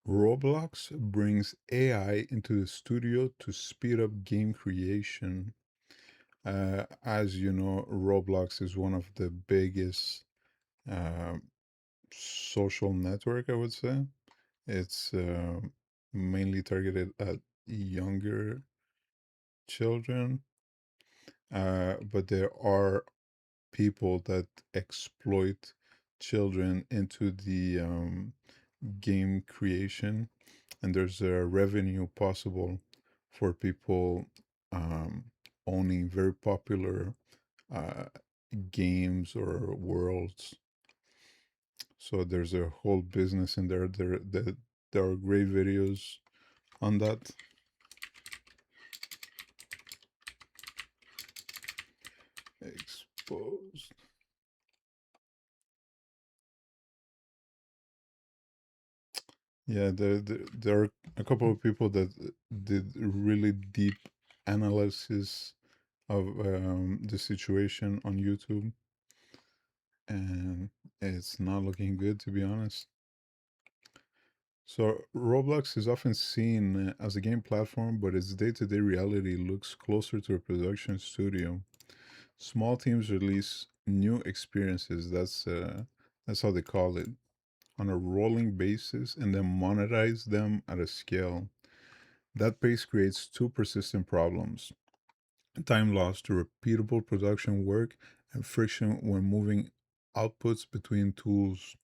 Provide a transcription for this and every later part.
Roblox brings AI into the studio to speed up game creation. As you know, Roblox is one of the biggest uh, social network, I would say. It's mainly targeted at younger children, but there are people that exploit children into the game creation, and there's a revenue possible for people um, owning very popular uh, games or worlds. So there's a whole business in there. There are great videos on that. Exposed. Yeah, there are a couple of people that did really deep analysis of the situation on YouTube, and it's not looking good, to be honest. So, Roblox is often seen as a game platform, but its day to day reality looks closer to a production studio. Small teams release new experiences, that's how they call it, on a rolling basis and then monetize them at a scale. That pace creates two persistent problems: time loss to repeatable production work and friction when moving outputs between tools.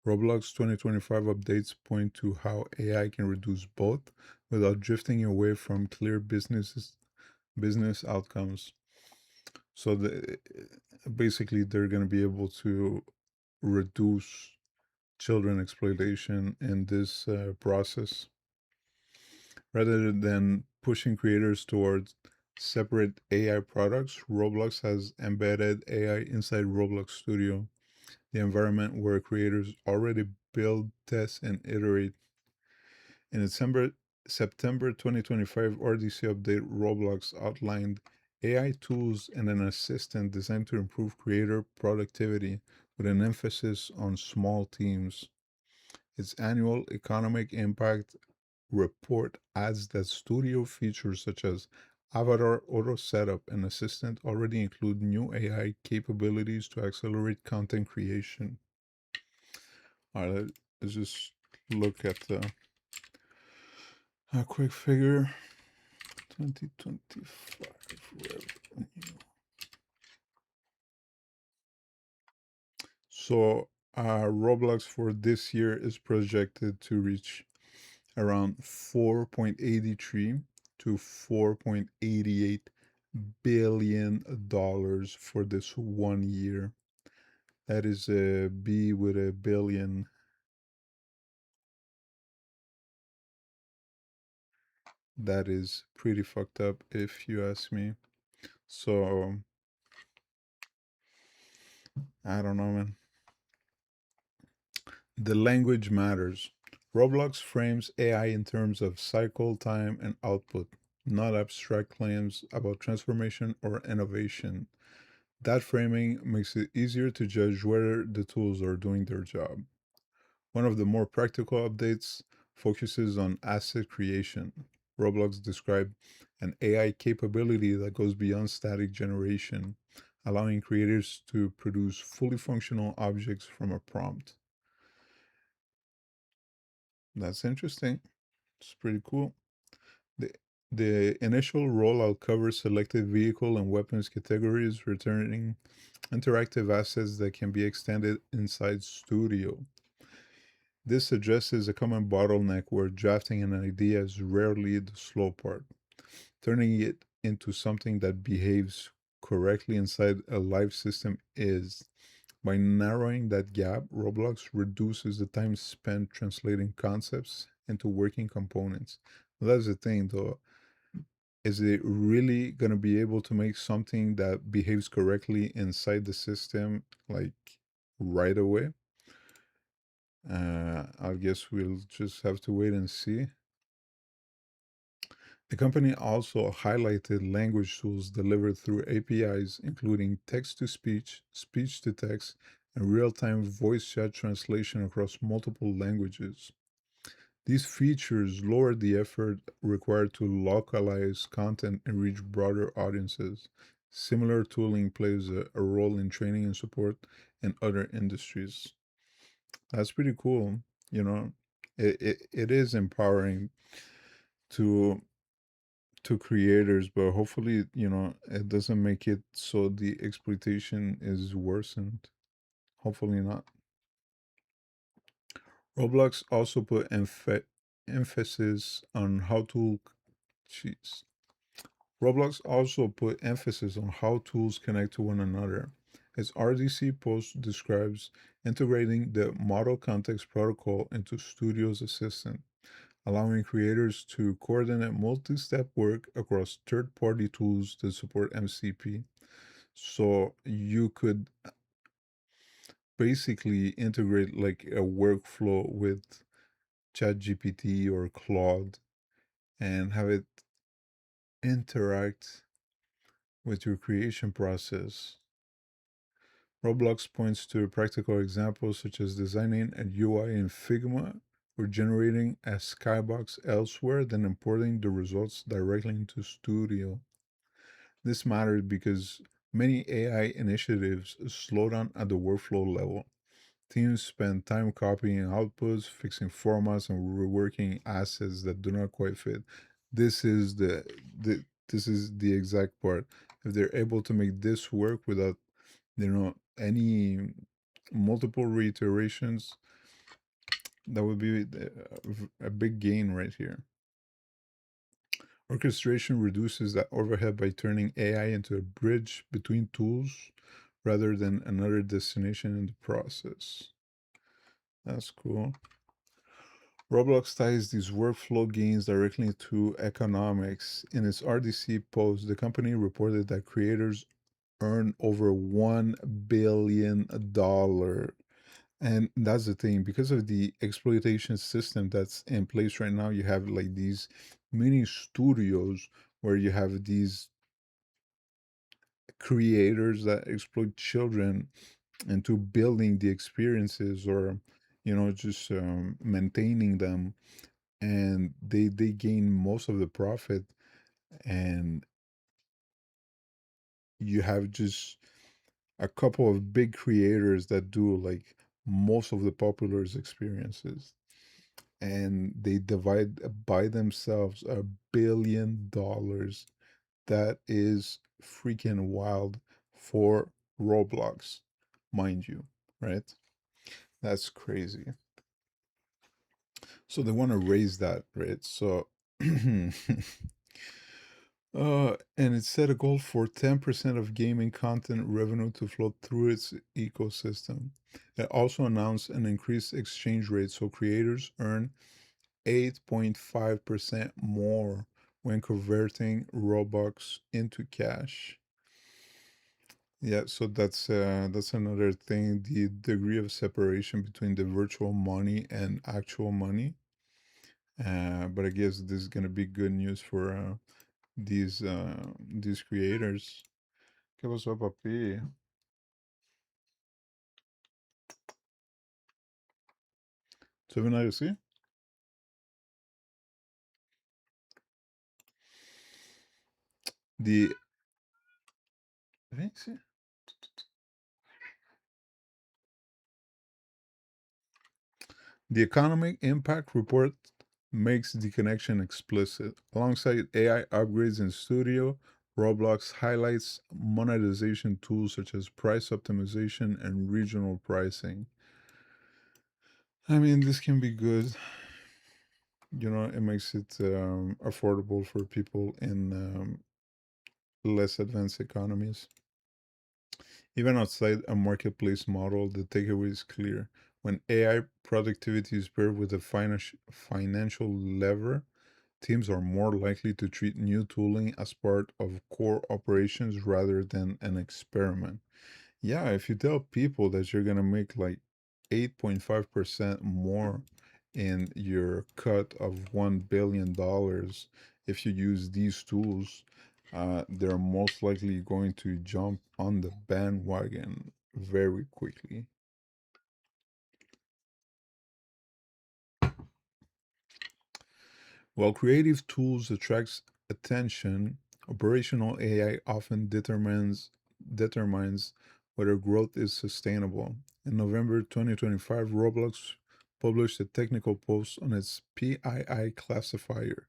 Roblox 2025 updates point to how AI can reduce both without drifting away from clear business outcomes. So basically, they're going to be able to reduce children exploitation in this process rather than pushing creators towards separate AI products. Roblox has embedded AI inside Roblox Studio, the environment where creators already build, test, and iterate. In September 2025 RDC update, Roblox outlined AI tools and an assistant designed to improve creator productivity with an emphasis on small teams. Its annual economic impact report adds that studio features such as Avatar Auto Setup and Assistant already include new AI capabilities to accelerate content creation. All right, let's just look at a quick figure. 2025 revenue. So, Roblox for this year is projected to reach around 4.83 to 4.88 billion dollars for this one year. That is a B with a billion. That is pretty fucked up if you ask me. So I don't know, man. The language matters. Roblox frames AI in terms of cycle time and output, not abstract claims about transformation or innovation. That framing makes it easier to judge whether the tools are doing their job. One of the more practical updates focuses on asset creation. Roblox described an AI capability that goes beyond static generation, allowing creators to produce fully functional objects from a prompt. That's interesting. It's pretty cool. The, the initial rollout covers selected vehicle and weapons categories, returning interactive assets that can be extended inside Studio. This addresses a common bottleneck where drafting an idea is rarely the slow part. Turning it into something that behaves correctly inside a live system is. By narrowing that gap, Roblox reduces the time spent translating concepts into working components. That's the thing, though. Is it really going to be able to make something that behaves correctly inside the system, like right away? I guess we'll just have to wait and see. The company also highlighted language tools delivered through APIs, including text to speech, speech to text, and real time voice chat translation across multiple languages. These features lower the effort required to localize content and reach broader audiences. Similar tooling plays a role in training and support in other industries. That's pretty cool. You know, it is empowering to creators, but hopefully, it doesn't make it so the exploitation is worsened. Hopefully not. Roblox also put emphasis on how to jeez. Roblox also put emphasis on how tools connect to one another. Its RDC post describes integrating the Model Context Protocol into Studio's Assistant, allowing creators to coordinate multi-step work across third-party tools that support MCP. So you could basically integrate like a workflow with ChatGPT or Claude and have it interact with your creation process. Roblox points to practical examples such as designing a UI in Figma or generating a skybox elsewhere, then importing the results directly into Studio. This matters because many AI initiatives slow down at the workflow level. Teams spend time copying outputs, fixing formats, and reworking assets that do not quite fit. This is the exact part. If they're able to make this work without any multiple reiterations, that would be a big gain right here. Orchestration reduces that overhead by turning AI into a bridge between tools rather than another destination in the process. That's cool. Roblox ties these workflow gains directly to economics. In its RDC post, the company reported that creators earn over $1 billion. And that's the thing, because of the exploitation system that's in place right now, you have like these mini studios where you have these creators that exploit children into building the experiences or just maintaining them, and they gain most of the profit, and you have just a couple of big creators that do like most of the popular experiences, and they divide by themselves $1 billion. That is freaking wild for Roblox, mind you, right? That's crazy. So they want to raise that, right? So and it set a goal for 10% of gaming content revenue to flow through its ecosystem. It also announced an increased exchange rate so creators earn 8.5% more when converting Robux into cash. Yeah, so that's another thing, the degree of separation between the virtual money and actual money. But I guess this is gonna be good news for these creators. ¿Qué pasó, papi? ¿Se ven algo así? The sí. The economic impact report makes the connection explicit. Alongside AI upgrades in Studio, Roblox highlights monetization tools such as price optimization and regional pricing. I mean, this can be good. It makes it affordable for people in less advanced economies. Even outside a marketplace model, the takeaway is clear. When AI productivity is paired with a financial lever, teams are more likely to treat new tooling as part of core operations rather than an experiment. Yeah, if you tell people that you're gonna make like 8.5% more in your cut of $1 billion if you use these tools, they're most likely going to jump on the bandwagon very quickly. While creative tools attracts attention, operational AI often determines whether growth is sustainable. In November 2025, Roblox published a technical post on its PII classifier,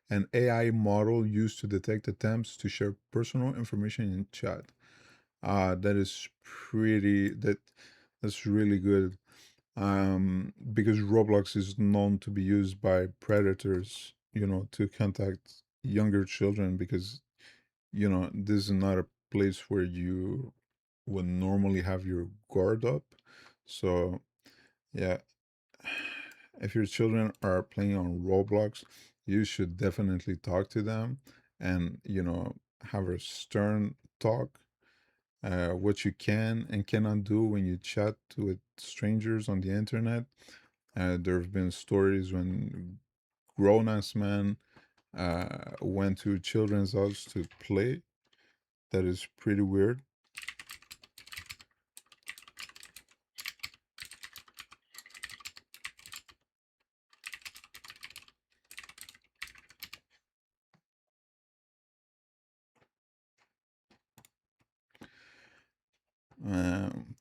an AI model used to detect attempts to share personal information in chat. That is that's really good. Because Roblox is known to be used by predators, to contact younger children because, this is not a place where you would normally have your guard up. So, yeah, if your children are playing on Roblox, you should definitely talk to them and, have a stern talk. What you can and cannot do when you chat with strangers on the internet. There have been stories when grown ass men went to children's house to play. That is pretty weird.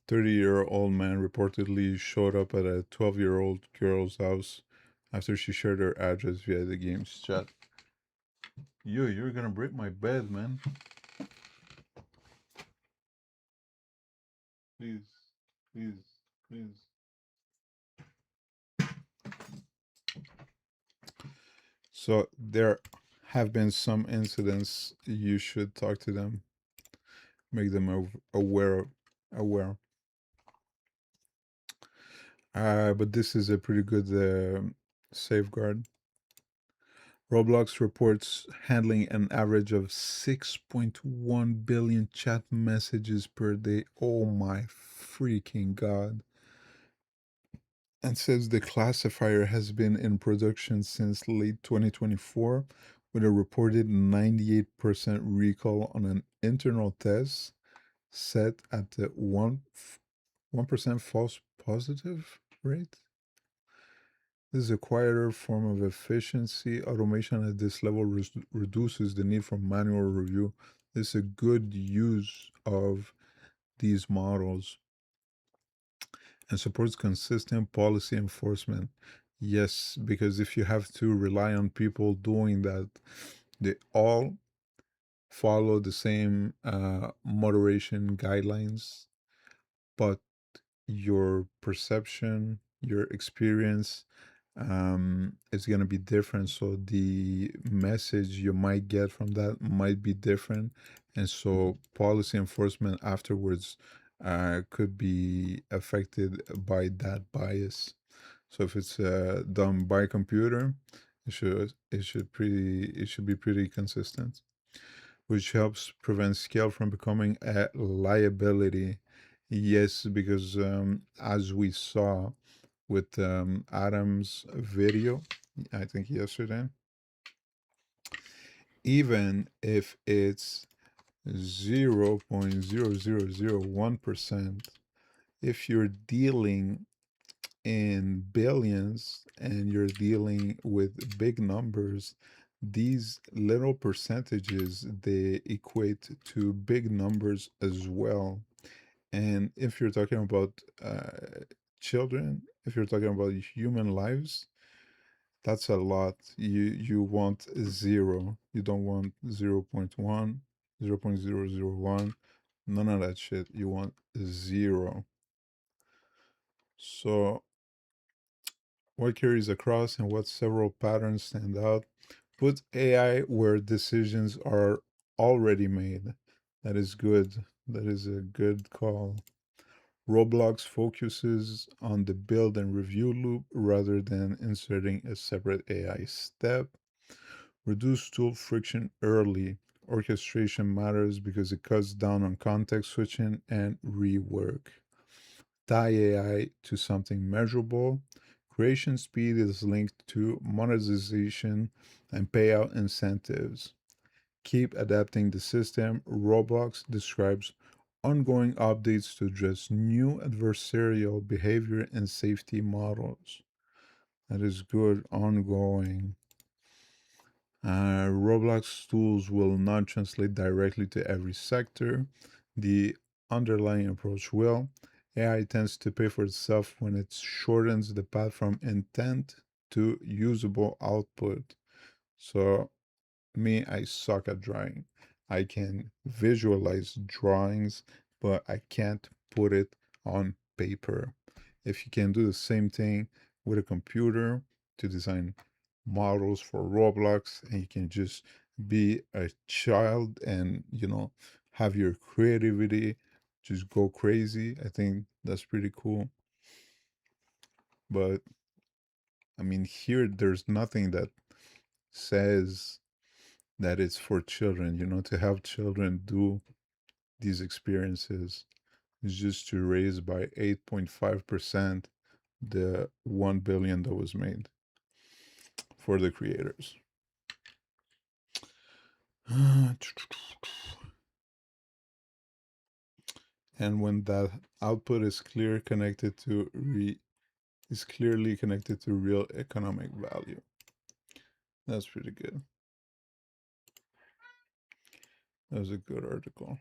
30-year-old man reportedly showed up at a 12-year-old girl's house after she shared her address via the game's chat. You're gonna break my bed, man. Please, please, please. So there have been some incidents. You should talk to them, make them aware. But this is a pretty good safeguard. Roblox reports handling an average of 6.1 billion chat messages per day. Oh my freaking god. And says the classifier has been in production since late 2024 with a reported 98% recall on an internal test set at the 1% false positive rate. This is a quieter form of efficiency. Automation at this level reduces the need for manual review. This is a good use of these models and supports consistent policy enforcement. Yes, because if you have to rely on people doing that, they all follow the same moderation guidelines, but your perception, your experience is going to be different. So the message you might get from that might be different. And so policy enforcement afterwards could be affected by that bias. So if it's done by computer, it should be pretty consistent, which helps prevent scale from becoming a liability. Yes, because as we saw with Adam's video, I think yesterday, even if it's 0.0001%, if you're dealing in billions and you're dealing with big numbers, these little percentages they equate to big numbers as well. And if you're talking about children, if you're talking about human lives, that's a lot. You want zero. You don't want 0.1, 0.001, none of that shit. You want zero. So what carries across and what several patterns stand out? Put AI where decisions are already made. That is good. That is a good call. Roblox focuses on the build and review loop rather than inserting a separate AI step. Reduce tool friction early. Orchestration matters because it cuts down on context switching and rework. Tie AI to something measurable. Creation speed is linked to monetization and payout incentives. Keep adapting the system. Roblox describes ongoing updates to address new adversarial behavior and safety models. That is good, ongoing. Roblox tools will not translate directly to every sector. The underlying approach will. AI tends to pay for itself when it shortens the path from intent to usable output. So, me, I suck at drawing. I can visualize drawings, but I can't put it on paper. If you can do the same thing with a computer to design models for Roblox, and you can just be a child and, have your creativity just go crazy, I think that's pretty cool. But I mean, here there's nothing that says that it's for children, to have children do these experiences is just to raise by 8.5% the 1 billion that was made for the creators. And when that output is clearly connected to real economic value. That's pretty good. That was a good article.